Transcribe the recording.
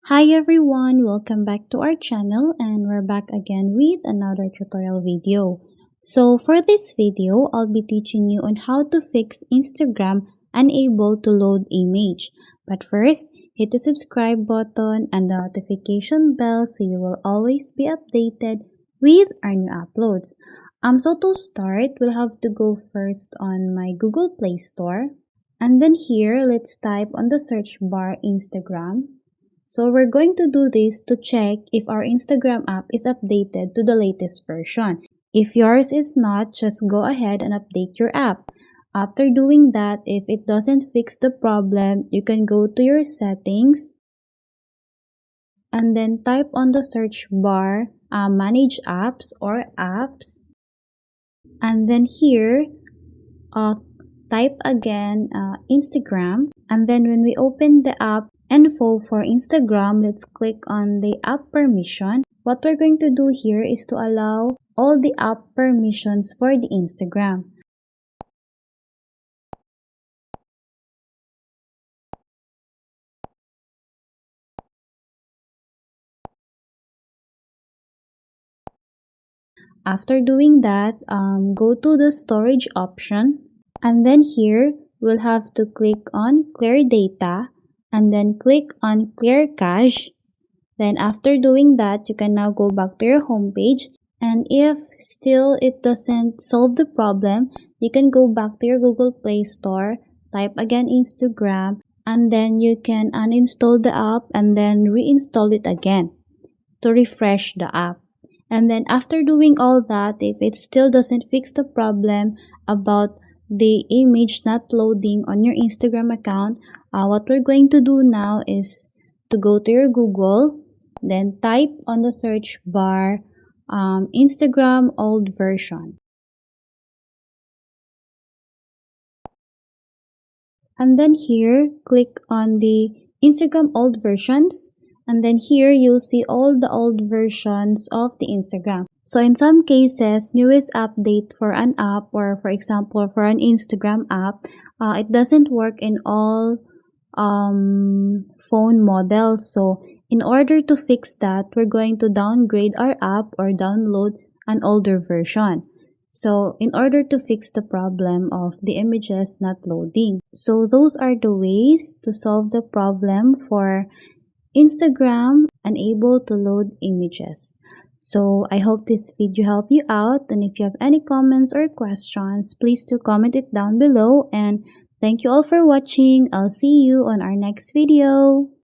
Hi everyone, welcome back to our channel and we're back again with another tutorial video. So for this video, I'll be teaching you on how to fix Instagram unable to load image. But first, hit the subscribe button and the notification bell so you will always be updated with our new uploads. So to start, we'll have to go first on my Google Play Store. And then here, let's type on the search bar Instagram. So we're going to do this to check if our Instagram app is updated to the latest version. If yours is not, just go ahead and update your app. After doing that, if it doesn't fix the problem, you can go to your settings and then type on the search bar manage apps or apps. And then here, type again Instagram. And then when we open the app, info for Instagram, let's click on the app permission. What we're going to do here is to allow all the app permissions for the Instagram. After doing that, go to the storage option, and then here we'll have to click on clear data and then click on clear cache. Then after doing that, you can now go back to your home page, and if still it doesn't solve the problem, you can go back to your Google Play Store, type again Instagram, and then you can uninstall the app and then reinstall it again to refresh the app. And then after doing all that, if it still doesn't fix the problem about the image not loading on your Instagram account, what we're going to do now is to go to your Google, then type on the search bar Instagram old version. And then here, click on the Instagram old versions. And then here, you'll see all the old versions of the Instagram. So in some cases, newest update for an app, or for example, for an Instagram app, it doesn't work in all phone models. So in order to fix that, we're going to downgrade our app or download an older version. So in order to fix the problem of the images not loading. So those are the ways to solve the problem for Instagram unable to load images. So I hope this video helped you out, and if you have any comments or questions, please do comment it down below, and thank you all for watching. I'll see you on our next video.